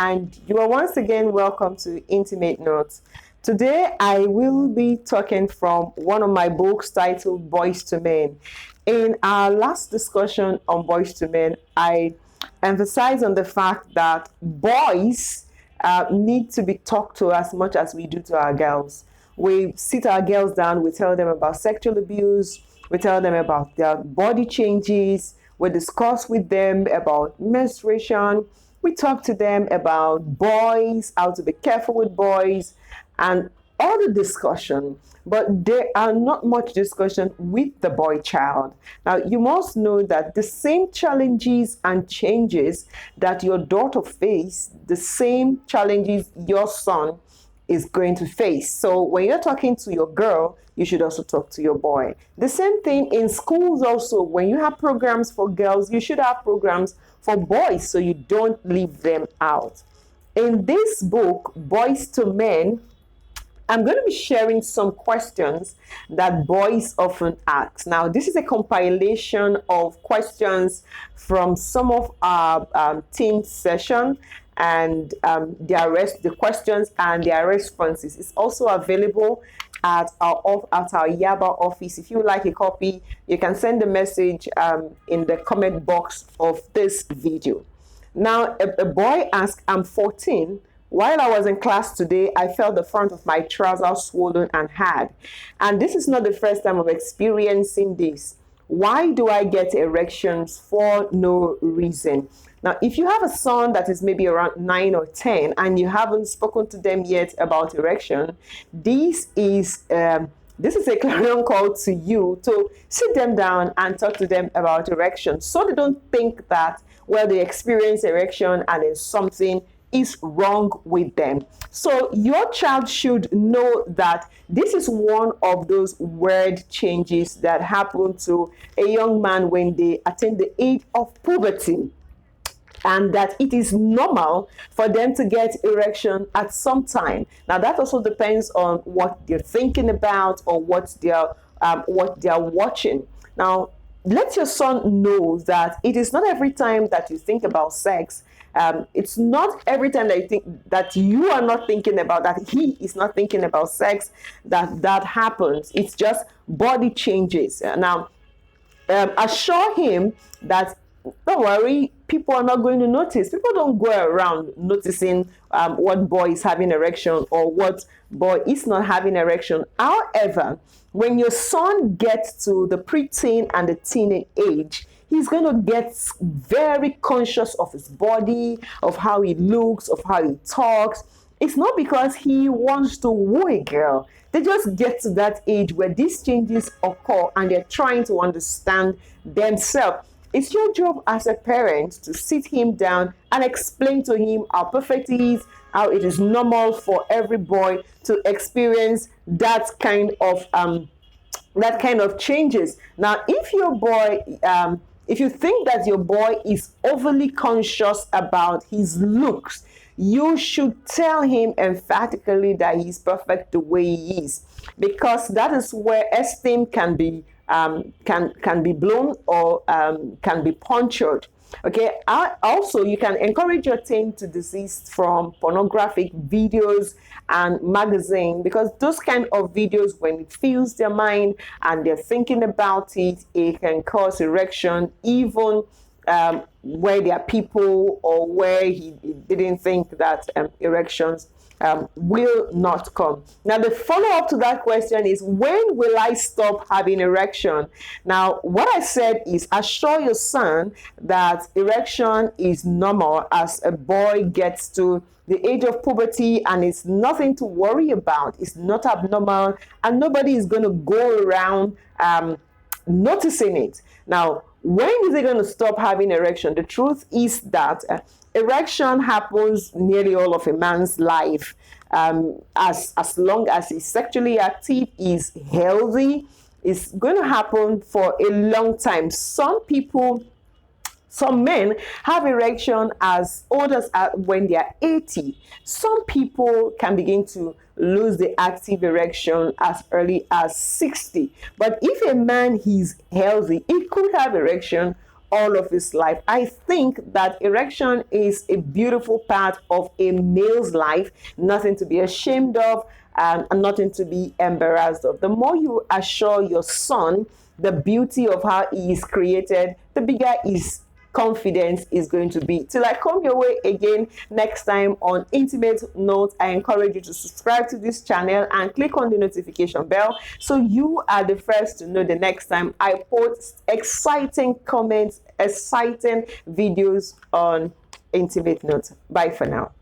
and you are once again welcome to Intimate Notes. Today, I will be talking from one of my books titled Boys to Men. In our last discussion on Boys to Men, I emphasized on the fact that boys need to be talked to as much as we do to our girls. We sit our girls down, we tell them about sexual abuse, we tell them about their body changes, we discuss with them about menstruation, we talk to them about boys, how to be careful with boys, and all the discussion, but there are not much discussion with the boy child. Now, you must know that the same challenges and changes that your daughter faced, the same challenges your son is going to face. So when you're talking to your girl, you should also talk to your boy. The same thing in schools also. When you have programs for girls, you should have programs for boys so you don't leave them out. In this book, Boys to Men, I'm going to be sharing some questions that boys often ask. Now, this is a compilation of questions from some of our teen session and the questions and their responses. It's also available at our Yaba office. If you would like a copy, you can send a message in the comment box of this video. Now, a boy asked, I'm 14. While I was in class today, I felt the front of my trousers swollen and hard. And this is not the first time of experiencing this. Why do I get erections for no reason? Now, if you have a son that is maybe around 9 or 10 and you haven't spoken to them yet about erection, this is a clarion call to you to sit them down and talk to them about erection, so they don't think that, well, they experience erection and then something is wrong with them. So your child should know that this is one of those weird changes that happen to a young man when they attain the age of puberty, and that it is normal for them to get erection at some time. Now, that also depends on what they're thinking about or what they're watching. Now, let your son know that it is not every time that you think about sex. It's not every time that you think that you are not thinking about, that he is not thinking about sex, that happens. It's just body changes. Now, assure him that, don't worry, people are not going to notice. People don't go around noticing what boy is having erection or what boy is not having erection. However, when your son gets to the preteen and the teen age, he's going to get very conscious of his body, of how he looks, of how he talks. It's not because he wants to woo a girl. They just get to that age where these changes occur and they're trying to understand themselves. It's your job as a parent to sit him down and explain to him how perfect he is, how it is normal for every boy to experience that kind of changes. Now, if your boy, if you think that your boy is overly conscious about his looks, you should tell him emphatically that he's perfect the way he is, because that is where esteem can be blown or can be punctured. Okay. Also, you can encourage your teen to desist from pornographic videos and magazine, because those kind of videos, when it fills their mind and they're thinking about it, it can cause erection, even where there are people or where he didn't think that erections will not come. Now, the follow-up to that question is, when will I stop having erection? Now, what I said is, assure your son that erection is normal as a boy gets to the age of puberty, and it's nothing to worry about. It's not abnormal, and nobody is going to go around noticing it. Now, when is he going to stop having erection? The truth is that erection happens nearly all of a man's life. As long as he's sexually active, is healthy, it's going to happen for a long time. Some men have erection as old as when they are 80. Some people can begin to lose the active erection as early as 60. But if a man is healthy, he could have erection all of his life. I think that erection is a beautiful part of a male's life, nothing to be ashamed of, and nothing to be embarrassed of. The more you assure your son the beauty of how he is created, the bigger his confidence is going to be. Till I come your way again next time on Intimate Note, I encourage you to subscribe to this channel and click on the notification bell so you are the first to know the next time I post exciting comments, exciting videos on Intimate Note. Bye for now.